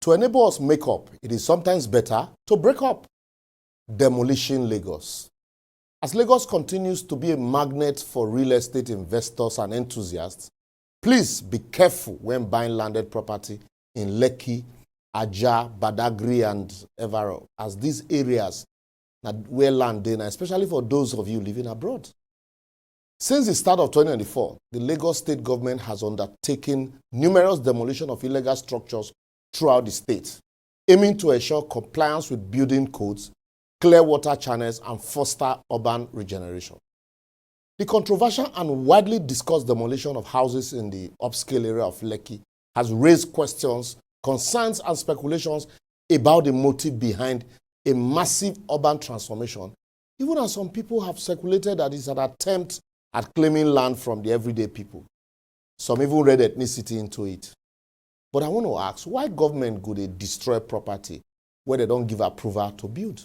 To enable us make up, it is sometimes better to break up. Demolition Lagos. As Lagos continues to be a magnet for real estate investors and enthusiasts, please be careful when buying landed property in Lekki, Ajah, Badagry, and Evaro, as these areas where land is, especially for those of you living abroad. Since the start of 2024, the Lagos state government has undertaken numerous demolition of illegal structures throughout the state, aiming to ensure compliance with building codes, clear water channels, and foster urban regeneration. The controversial and widely discussed demolition of houses in the upscale area of Lekki has raised questions, concerns, and speculations about the motive behind a massive urban transformation, even as some people have speculated that it's an attempt at claiming land from the everyday people. Some even read ethnicity into it. But I want to ask, why government go they destroy property where they don't give approval to build?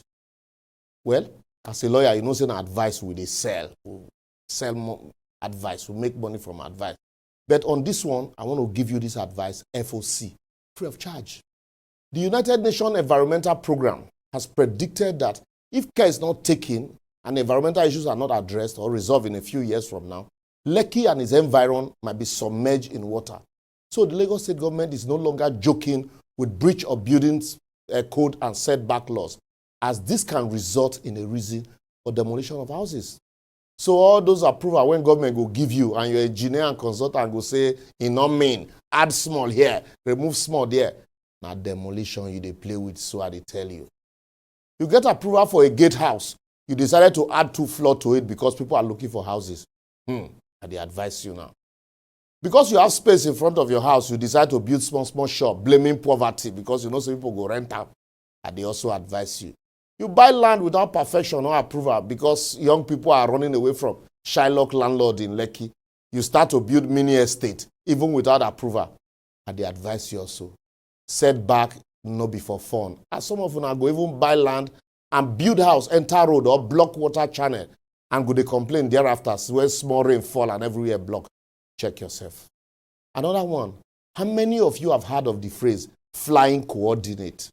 Well, as a lawyer, you know, saying advice will they sell more advice, we make money from advice. But on this one, I want to give you this advice, FOC, free of charge. The United Nations Environmental Program has predicted that if care is not taken and environmental issues are not addressed or resolved in a few years from now, Lekki and its environment might be submerged in water. So the Lagos state government is no longer joking with breach of buildings code and setback laws, as this can result in a reason for demolition of houses. So all those approval when government will give you and your engineer and consultant will say, you know mean, add small here, remove small there. Now demolition you they play with, so I they tell you. You get approval for a gatehouse. You decided to add 2 floors to it because people are looking for houses. I they advise you now. Because you have space in front of your house, you decide to build small shop, blaming poverty because you know some people go rent out. And they also advise you. You buy land without perfection or approval because young people are running away from Shylock landlord in Lekki. You start to build mini estate even without approval. And they advise you also. Setback no be for fun. As some of you now go even buy land and build house, enter road or block water channel and go they complain thereafter when small rain fall and everywhere block. Check yourself. Another one. How many of you have heard of the phrase flying coordinate?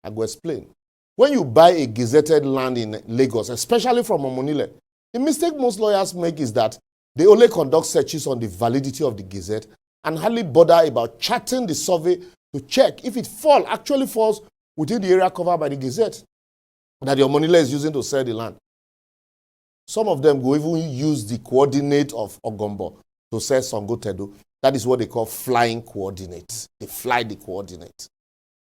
I go explain. When you buy a gazetted land in Lagos, especially from Omonile, the mistake most lawyers make is that they only conduct searches on the validity of the gazette and hardly bother about charting the survey to check if it actually falls within the area covered by the gazette that the Omonile is using to sell the land. Some of them go even use the coordinate of Ogombo to sell Songo Tedo. That is what they call flying coordinates. They fly the coordinate.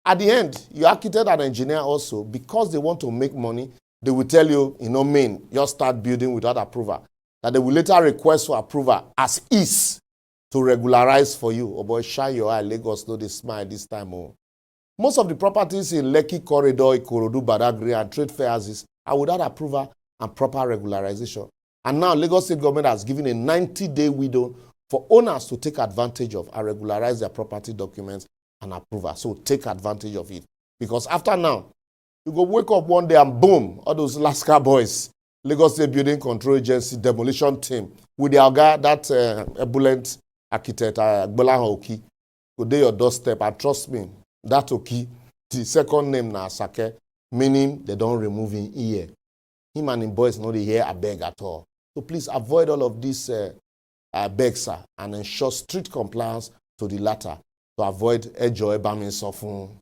At the end, your architect and engineer also, because they want to make money, they will tell you, you know, just start building without approval. That they will later request for approval as is to regularize for you. Oh boy, shine your eye, Lagos, no, they smile this time. Oh. Most of the properties in Lekki Corridor, Ikorodu, Badagry, and trade fair houses are without approval and proper regularization. And now Lagos State government has given a 90-day window for owners to take advantage of and regularize their property documents and approval. So take advantage of it. Because after now, you go wake up one day and boom, all those Laska boys, Lagos State Building Control Agency demolition team, with their guy, that ebullient architect, Gbolahan Oki, go there your doorstep, and trust me, that Oki, the second name na Sake, meaning they don't remove him ear. Him and him boys know they hear a beg at all. So please avoid all of these begs and ensure strict compliance to the latter to avoid enjoy bombing soften.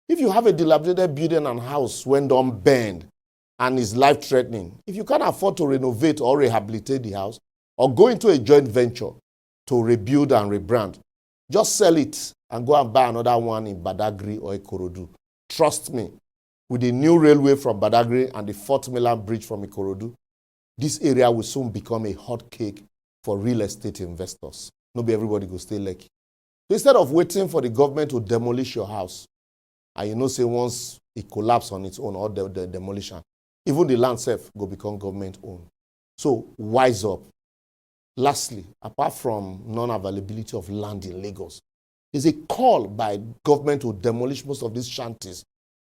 If you have a dilapidated building and house when done burned and is life-threatening, if you can't afford to renovate or rehabilitate the house or go into a joint venture to rebuild and rebrand, just sell it and go and buy another one in Badagry or Ikorodu. Trust me, with the new railway from Badagry and the 4th mainland bridge from Ikorodu, this area will soon become a hot cake for real estate investors. Not everybody go stay lucky. So instead of waiting for the government to demolish your house, and you know, say once it collapses on its own or the demolition, even the land itself will become government owned. So wise up. Lastly, apart from non-availability of land in Lagos, there's a call by government to demolish most of these shanties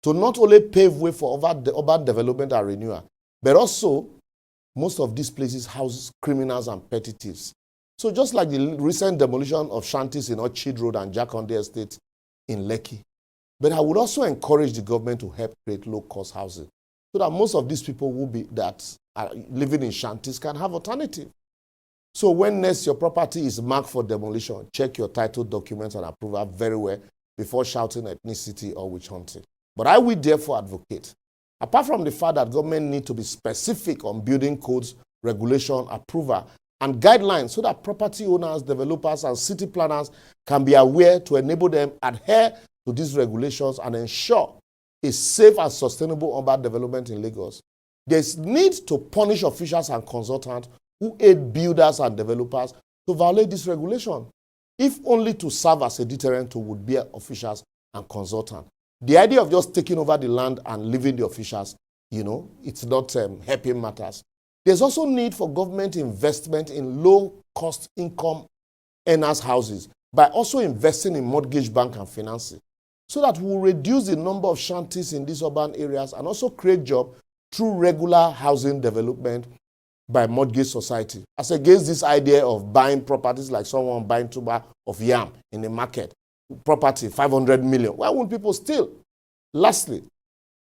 to not only pave way for urban development and renewal, but also most of these places house criminals and petty thieves. So just like the recent demolition of shanties in Orchid Road and Jakonde Estate in Lekki, But I would also encourage the government to help create low-cost housing so that most of these people that are living in shanties can have alternative. So when next your property is marked for demolition, check your title documents and approval very well before shouting ethnicity or witch hunting. But I will therefore advocate, apart from the fact that government need to be specific on building codes, regulation, approval, and guidelines so that property owners, developers, and city planners can be aware to enable them adhere to these regulations and ensure a safe and sustainable urban development in Lagos. There's need to punish officials and consultants who aid builders and developers to violate this regulation, if only to serve as a deterrent to would-be officials and consultants. The idea of just taking over the land and leaving the officials, it's not helping matters. There's also need for government investment in low-cost income earners' houses by also investing in mortgage bank and financing, so that we'll reduce the number of shanties in these urban areas and also create jobs through regular housing development by mortgage society, as against this idea of buying properties like someone buying tuber of yam in the market, property 500 million. Why won't people steal? Lastly,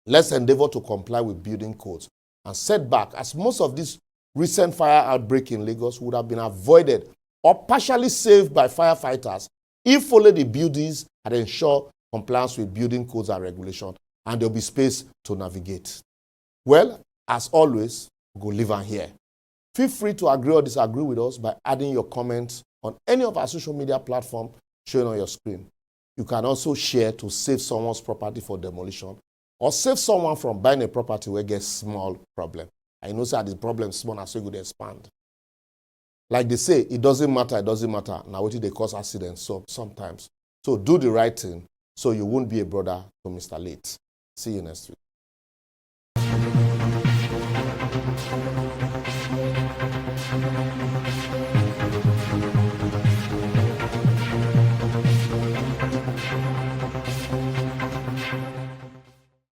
let's endeavor to comply with building codes and set back, as most of this recent fire outbreak in Lagos would have been avoided or partially saved by firefighters if only the buildings had ensured compliance with building codes and regulation, and there'll be space to navigate. Well, as always, go live and hear. Feel free to agree or disagree with us by adding your comments on any of our social media platforms shown on your screen. You can also share to save someone's property for demolition or save someone from buying a property where it gets small problem. I know that the problem is small, so you could expand. Like they say, it doesn't matter. Now, what they cause accidents sometimes. So do the right thing so you won't be a brother to Mr. Late. See you next week.